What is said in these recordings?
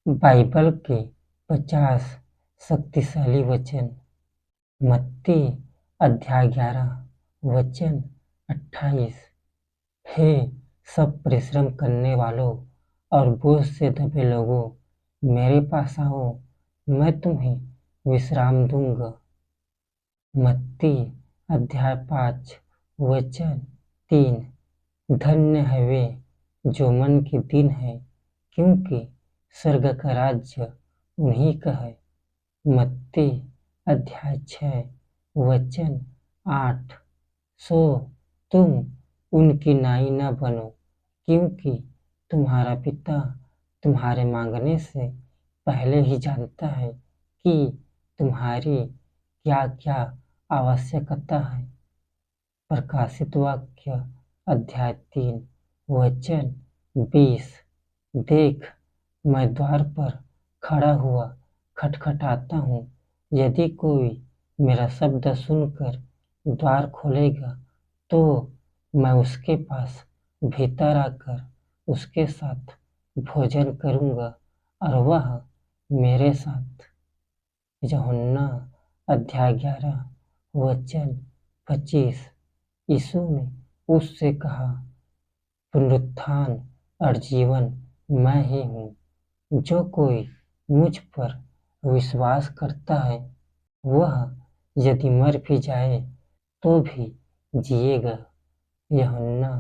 Bible के 50 शक्तिशाली वचन। मत्ती अध्याय 11 वचन 28। हे सब परिश्रम करने वालों और बोझ से दबे लोगों, मेरे पास आओ, मैं तुम्हें विश्राम दूंगा। मत्ती अध्याय 5 वचन 3। धन्य है वे जो मन के दीन है, क्योंकि स्वर्ग का राज्य उन्हीं का है। मत्ती अध्याय 6 वचन 8। सो तुम उनकी नाई न बनो, क्योंकि तुम्हारा पिता तुम्हारे मांगने से पहले ही जानता है कि तुम्हारी क्या क्या आवश्यकता है। प्रकाशित वाक्य अध्याय 3 वचन 20। देख, मैं द्वार पर खड़ा हुआ खटखटाता हूँ। यदि कोई मेरा शब्द सुनकर द्वार खोलेगा, तो मैं उसके पास भीतर आकर उसके साथ भोजन करूँगा और वह मेरे साथ। यूहन्ना अध्याय 11 वचन 25। यीशु ने उससे कहा, पुनरुत्थान और जीवन मैं ही हूँ। जो कोई मुझ पर विश्वास करता है, वह यदि मर भी जाए तो भी जिएगा। यूहन्ना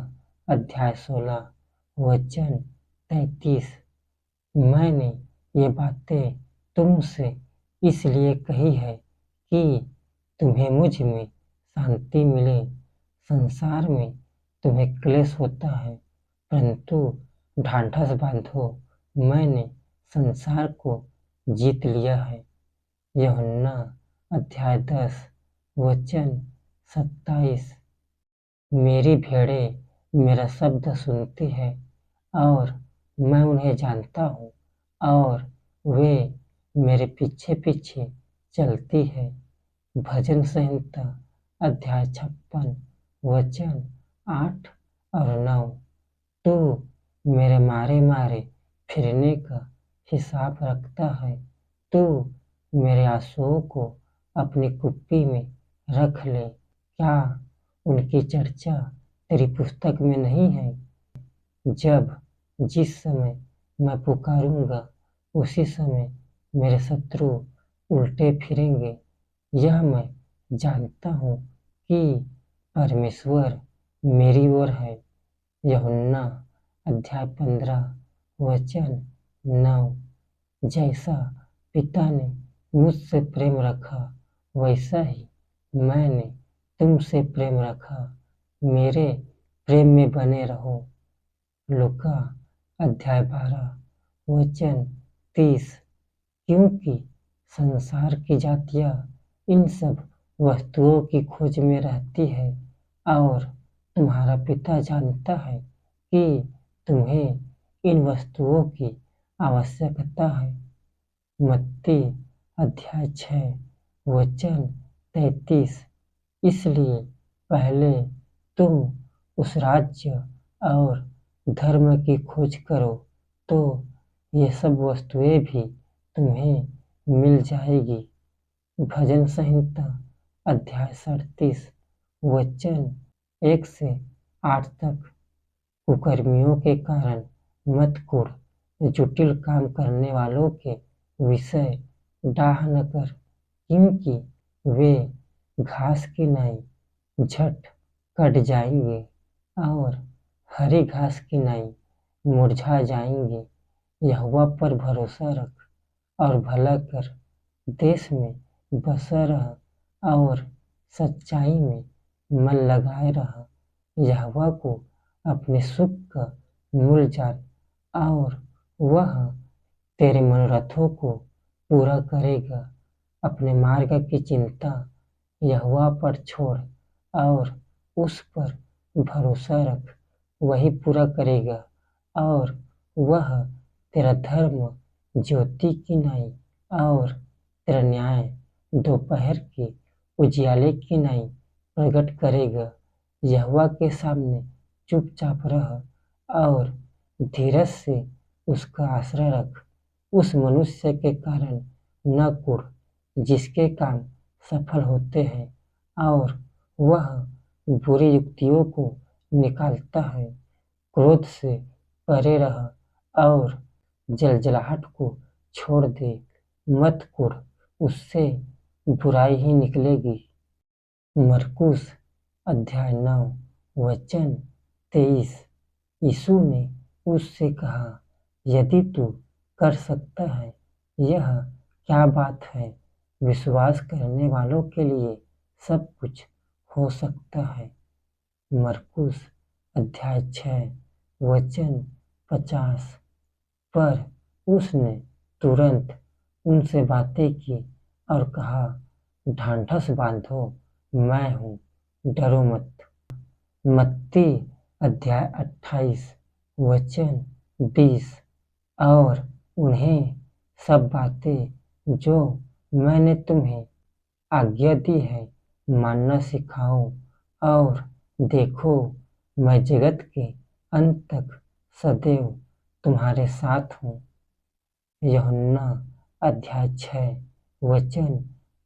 अध्याय 16 वचन 33। मैंने ये बातें तुमसे इसलिए कही है कि तुम्हें मुझ में शांति मिले। संसार में तुम्हें क्लेश होता है, परंतु ढाढ़स बांधो, मैंने संसार को जीत लिया है। यूहन्ना अध्याय 10 वचन 27। मेरी भेड़ें मेरा शब्द सुनती है और मैं उन्हें जानता हूँ और वे मेरे पीछे पीछे चलती है। भजन संहिता अध्याय 56 वचन 8 और 9। तू मेरे मारे मारे फिरने का हिसाब रखता है। तू मेरे आंसुओं को अपनी कुप्पी में रख ले। क्या उनकी चर्चा तेरी पुस्तक में नहीं है? जिस समय मैं पुकारूंगा, उसी समय मेरे शत्रु उल्टे फिरेंगे। यह मैं जानता हूँ कि परमेश्वर मेरी ओर है। यूहन्ना अध्याय 15 वचन 9। जैसा पिता ने मुझसे प्रेम रखा, वैसा ही मैंने तुमसे प्रेम रखा। मेरे प्रेम में बने रहो। लूका अध्याय 12 वचन 30। क्योंकि संसार की जातियाँ इन सब वस्तुओं की खोज में रहती है, और तुम्हारा पिता जानता है कि तुम्हें इन वस्तुओं की आवश्यकता है। मत्ती अध्याय 6 वचन 33। इसलिए पहले तुम उस राज्य और धर्म की खोज करो, तो ये सब वस्तुएं भी तुम्हें मिल जाएगी। भजन संहिता अध्याय 37 वचन 1 से 8 तक। कुकर्मियों के कारण मत कुढ़, जुटिल काम करने वालों के विषय डाह न कर, क्योंकि वे घास की नाई झट कट जाएंगे और हरी घास की नाई मुरझा जाएंगे। यहोवा पर भरोसा रख और भला कर, देश में बसा रह और सच्चाई में मन लगाए रह। यहोवा को अपने सुख का मूल जान, और वह तेरे मनोरथों को पूरा करेगा। अपने मार्ग की चिंता यहोवा पर छोड़ और उस पर भरोसा रख, वही पूरा करेगा। और वह तेरा धर्म ज्योति की नाई और तेरा न्याय दोपहर के उजियाले की नाई प्रकट करेगा। यहोवा के सामने चुपचाप रह और धीरज से उसका आश्रय रख। उस मनुष्य के कारण न कुढ़, जिसके काम सफल होते हैं और वह बुरी युक्तियों को निकालता है। क्रोध से परे रह और जलजलाहट को छोड़ दे। मत कुढ़, उससे बुराई ही निकलेगी। मरकुस अध्याय 9 वचन 23। यीशु ने उससे कहा, यदि तू कर सकता है, यह क्या बात है? विश्वास करने वालों के लिए सब कुछ हो सकता है। मरकुस अध्याय 6 वचन 50। पर उसने तुरंत उनसे बातें की और कहा, ढांढस बांधो, मैं हूँ, डरो मत। मत्ती अध्याय 28 वचन 20। और उन्हें सब बातें जो मैंने तुम्हें आज्ञा दी है मानना सिखाओ, और देखो, मैं जगत के अंत तक सदैव तुम्हारे साथ हूँ। यूहन्ना अध्याय 6 वचन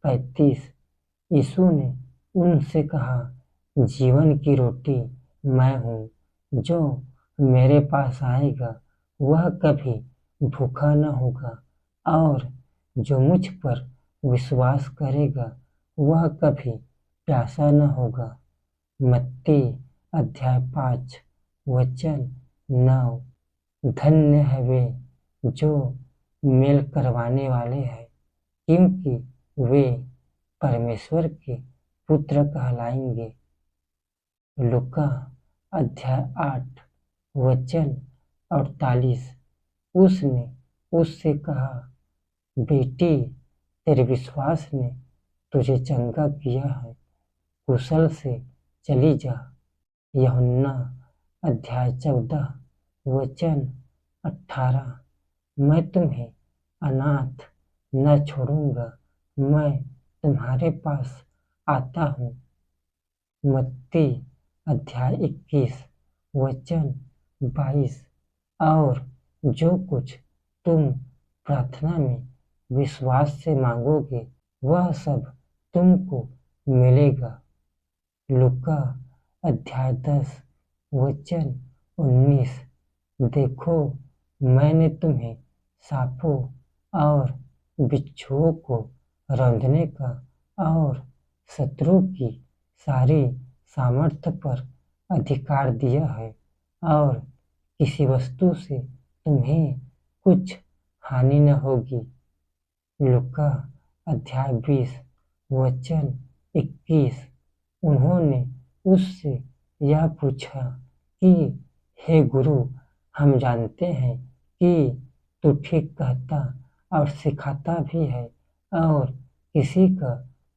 35। यीशु ने उनसे कहा, जीवन की रोटी मैं हूँ। जो मेरे पास आएगा वह कभी भूखा न होगा, और जो मुझ पर विश्वास करेगा वह कभी प्यासा न होगा। मत्ती अध्याय 5 वचन 9। धन्य है वे जो मेल करवाने वाले हैं, क्योंकि वे परमेश्वर के पुत्र कहलाएंगे। लूका अध्याय 8 वचन 48। उसने उससे कहा, बेटी, तेरे विश्वास ने तुझे चंगा किया है, कुशल से चली जा। यूहन्ना अध्याय 14 वचन 18। मैं तुम्हें अनाथ न छोड़ूंगा, मैं तुम्हारे पास आता हूँ। मत्ती अध्याय 21 वचन 22। और जो कुछ तुम प्रार्थना में विश्वास से मांगोगे वह सब तुमको मिलेगा। लूका अध्याय 10 वचन 19। देखो, मैंने तुम्हें सांपों और बिच्छुओं को रौंदने का और शत्रु की सारी सामर्थ्य पर अधिकार दिया है, और किसी वस्तु से तुम्हें कुछ हानि न होगी। लूका अध्याय 20 वचन 21। उन्होंने उससे यह पूछा कि हे गुरु, हम जानते हैं कि तू ठीक कहता और सिखाता भी है और किसी का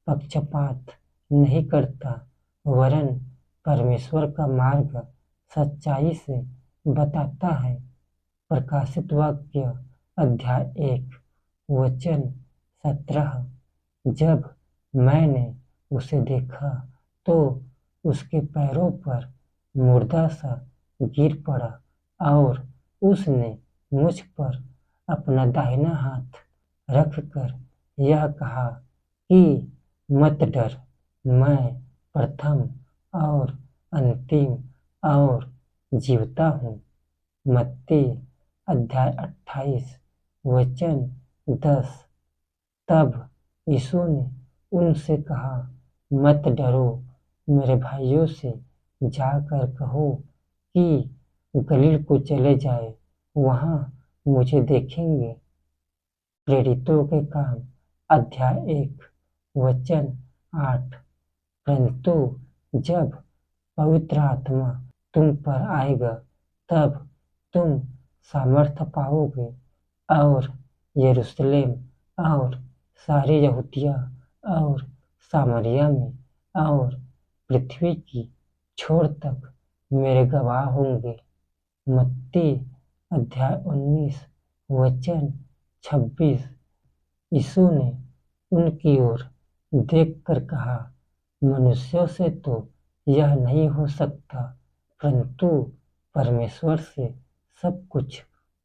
पक्षपात नहीं करता, वरन परमेश्वर का मार्ग सच्चाई से बताता है। प्रकाशित वाक्य अध्याय 1 वचन 17। जब मैंने उसे देखा तो उसके पैरों पर मुर्दा सा गिर पड़ा, और उसने मुझ पर अपना दाहिना हाथ रखकर यह कहा कि मत डर, मैं प्रथम और अंतिम और जीवता हूँ। मत्ती अध्याय 28 वचन 10। तब यीशु ने उनसे कहा, मत डरो, मेरे भाइयों से जाकर कहो कि गलील को चले जाए, वहाँ मुझे देखेंगे। प्रेरितों के काम अध्याय 1 वचन 8। परंतु जब पवित्र आत्मा तुम पर आएगा तब तुम सामर्थ्य पाओगे, और यरूशलेम और सारी यहूदिया और सामरिया में और पृथ्वी की छोर तक मेरे गवाह होंगे। मत्ती अध्याय 19 वचन 26। यीशु ने उनकी ओर देखकर कहा, मनुष्यों से तो यह नहीं हो सकता, परंतु परमेश्वर से सब कुछ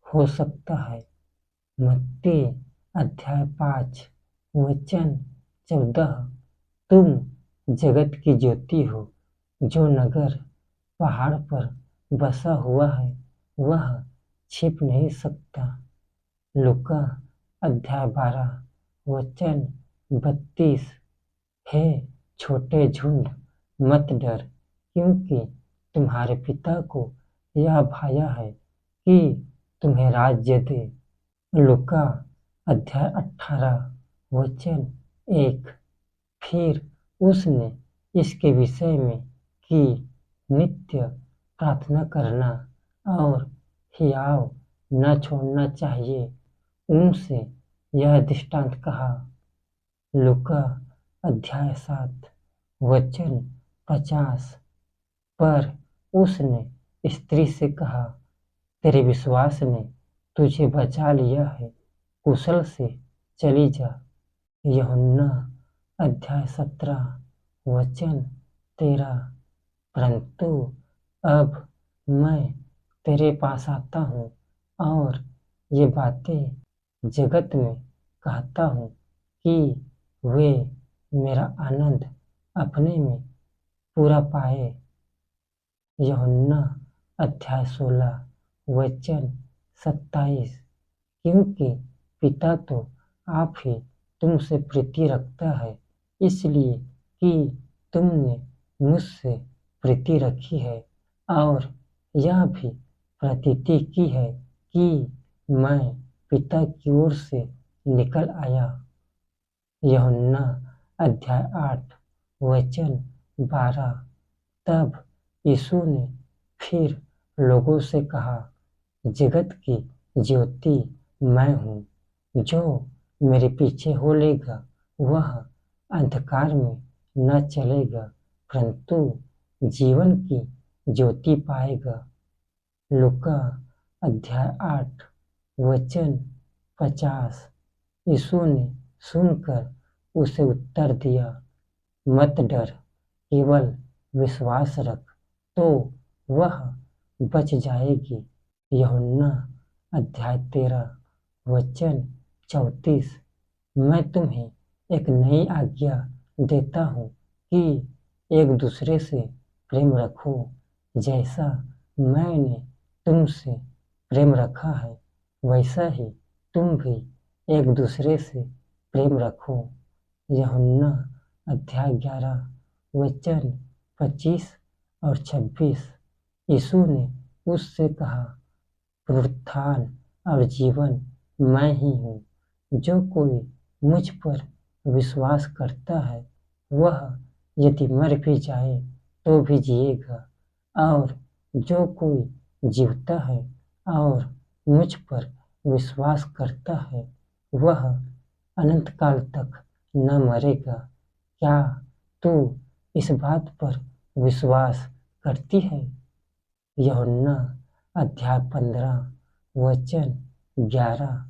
हो सकता है। मत्ती अध्याय 5 वचन 14। तुम जगत की ज्योति हो। जो नगर पहाड़ पर बसा हुआ है वह छिप नहीं सकता। लूका अध्याय 12 वचन 32। हे छोटे झुंड, मत डर, क्योंकि तुम्हारे पिता को यह भाया है कि तुम्हें राज्य दे। लूका अध्याय 18 वचन 1। फिर उसने इसके विषय में कि नित्य प्रार्थना करना और हियाव न छोड़ना चाहिए उनसे यह दृष्टांत कहा। लूका अध्याय 7 वचन 50। पर उसने स्त्री से कहा, तेरे विश्वास ने तुझे बचा लिया है, कुशल से चली जा। यूहन्ना अध्याय 17 वचन 13। परंतु अब मैं तेरे पास आता हूँ और ये बातें जगत में कहता हूँ कि वे मेरा आनंद अपने में पूरा पाए। यूहन्ना अध्याय 16 वचन 27। क्योंकि पिता तो आप ही तुमसे प्रीति रखता है, इसलिए कि तुमने मुझसे प्रीति रखी है और यह भी प्रतीति की है कि मैं पिता की ओर से निकल आया। यूहन्ना अध्याय 8 वचन 12। तब यीशु ने फिर लोगों से कहा, जगत की ज्योति मैं हूँ। जो मेरे पीछे हो लेगा वह अंधकार में न चलेगा परंतु जीवन की ज्योति पाएगा। लूका अध्याय 8 वचन 50। यीशु ने सुनकर उसे उत्तर दिया, मत डर, केवल विश्वास रख तो वह बच जाएगी। यूहन्ना अध्याय 13 वचन 34। मैं तुम्हें एक नई आज्ञा देता हूँ कि एक दूसरे से प्रेम रखो। जैसा मैंने तुमसे प्रेम रखा है वैसा ही तुम भी एक दूसरे से प्रेम रखो। यूहन्ना अध्याय 11 वचन 25 और 26। यीशु ने उससे कहा, पुनरुत्थान और जीवन मैं ही हूँ। जो कोई मुझ पर विश्वास करता है वह यदि मर भी जाए तो भी जिएगा, और जो कोई जीवता है और मुझ पर विश्वास करता है वह अनंत काल तक न मरेगा। क्या तू इस बात पर विश्वास करती है? यूहन्ना अध्याय 15 वचन 11।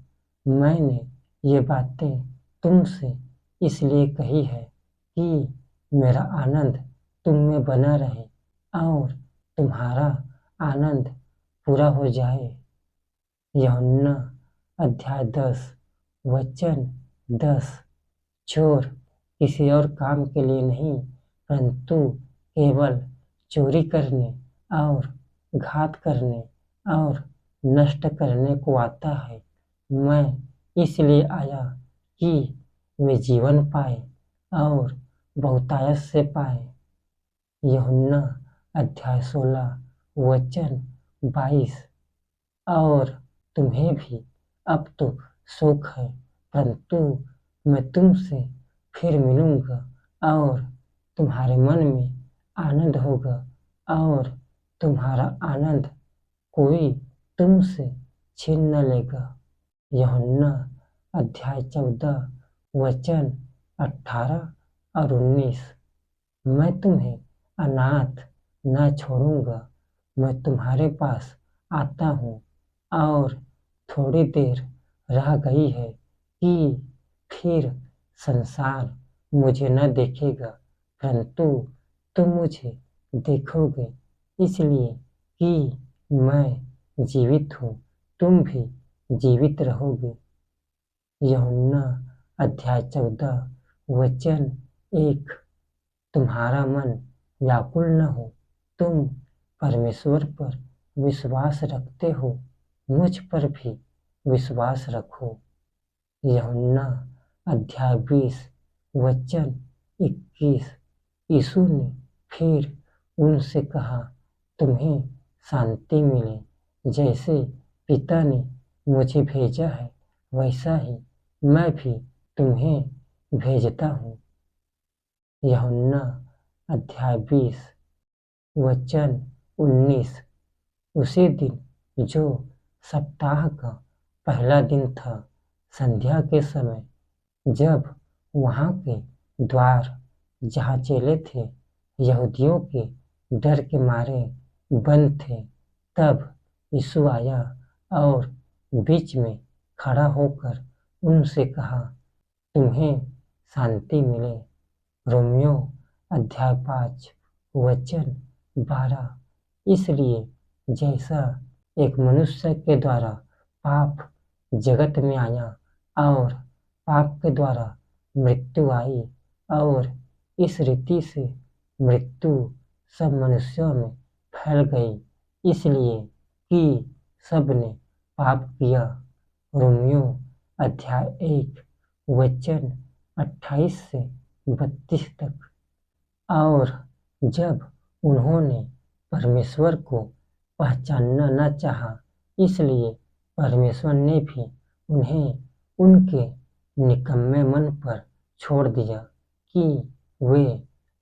मैंने ये बातें तुमसे इसलिए कही है कि मेरा आनंद तुम में बना रहे और तुम्हारा आनंद पूरा हो जाए। यूहन्ना अध्याय 10 वचन 10। चोर किसी और काम के लिए नहीं परंतु केवल चोरी करने और घात करने और नष्ट करने को आता है। मैं इसलिए आया कि वे जीवन पाए और बहुतायत से पाए। यूहन्ना अध्याय 16 वचन 22। और तुम्हें भी अब तो शोक है परंतु मैं तुमसे फिर मिलूंगा और तुम्हारे मन में आनंद होगा और तुम्हारा आनंद कोई तुमसे छीन न लेगा। यूहन्ना अध्याय 14 वचन 18 और 19। मैं तुम्हें अनाथ न छोड़ूंगा, मैं तुम्हारे पास आता हूँ। और थोड़ी देर रह गई है कि फिर संसार मुझे न देखेगा परंतु तुम मुझे देखोगे, इसलिए कि मैं जीवित हूँ तुम भी जीवित रहोगे। यूहन्ना अध्याय 14 वचन 1। तुम्हारा मन व्याकुल न हो, तुम परमेश्वर पर विश्वास रखते हो, मुझ पर भी विश्वास रखो। यूहन्ना अध्याय 20 वचन 21। यीशु ने फिर उनसे कहा, तुम्हें शांति मिले। जैसे पिता ने मुझे भेजा है, वैसा ही मैं भी तुम्हें भेजता हूँ। यूहन्ना अध्याय 20 वचन 19। उसी दिन जो सप्ताह का पहला दिन था, संध्या के समय, जब वहाँ के द्वार जहाँ चेले थे यहूदियों के डर के मारे बंद थे, तब यीशु आया और बीच में खड़ा होकर उनसे कहा, तुम्हें शांति मिले। रोमियो अध्याय 5 वचन 12। इसलिए जैसा एक मनुष्य के द्वारा पाप जगत में आया और पाप के द्वारा मृत्यु आई, और इस रीति से मृत्यु सब मनुष्यों में फैल गई, इसलिए कि सब ने पाप किया। रोमियो अध्याय 1 वचन 28 से 32 तक। और जब उन्होंने परमेश्वर को पहचानना न चाहा, इसलिए परमेश्वर ने भी उन्हें उनके निकम्मे मन पर छोड़ दिया कि वे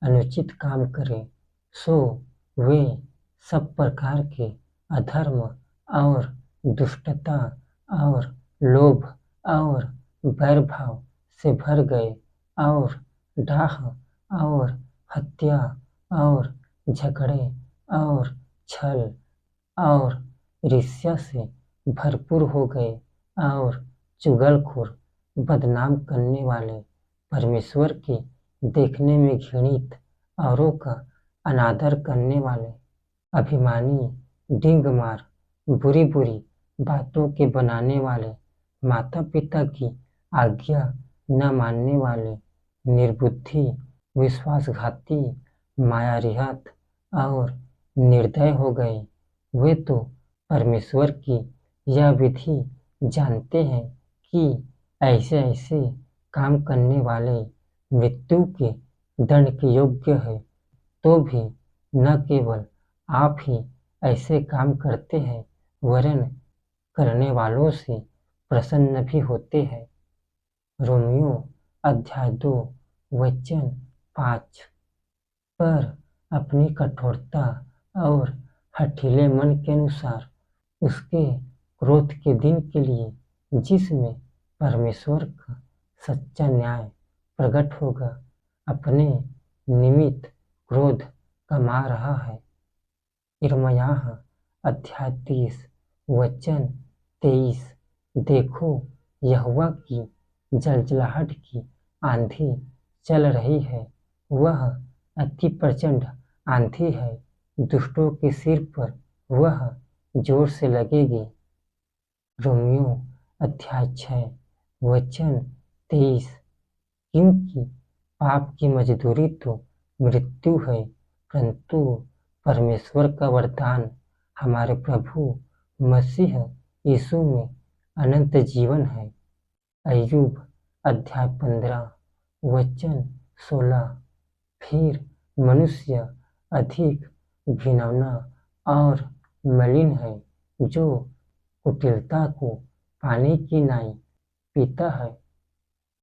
अनुचित काम करें। सो वे सब प्रकार के अधर्म और दुष्टता और लोभ और वैरभाव से भर गए, और डाह और हत्या और झगड़े और छल और ईर्ष्या से भरपूर हो गए, और चुगलखोर, बदनाम करने वाले, परमेश्वर के देखने में घृणित, औरों का अनादर करने वाले, अभिमानी, डींगमार, बुरी बुरी बातों के बनाने वाले, माता पिता की आज्ञा न मानने वाले, निर्बुद्धि, विश्वासघाती, मायारहित और निर्दय हो गए। वे तो परमेश्वर की यह विधि जानते हैं कि ऐसे ऐसे काम करने वाले मृत्यु के दंड के योग्य है, तो भी न केवल आप ही ऐसे काम करते हैं, वरन करने वालों से प्रसन्न भी होते हैं। रोमियो अध्याय 2 वचन 5। पर अपनी कठोरता और हठीले मन के अनुसार उसके क्रोध के दिन के लिए, जिसमें परमेश्वर का सच्चा न्याय प्रकट होगा, अपने निमित्त क्रोध कमा रहा है। यिर्मयाह अध्याय 30 वचन 23। देखो, यहोवा की जलजलाहट की आंधी चल रही है, वह अति प्रचंड आंधी है, दुष्टों के सिर पर वह जोर से लगेगी। रोमियो अध्याय 6 वचन 23। क्योंकि पाप की मजदूरी तो मृत्यु है, परंतु परमेश्वर का वरदान हमारे प्रभु मसीह यीशु में अनंत जीवन है। अय्यूब अध्याय 15 वचन 16। फिर मनुष्य अधिक घिनौना और मलिन है, जो कुटिलता को पानी की नाई पीता है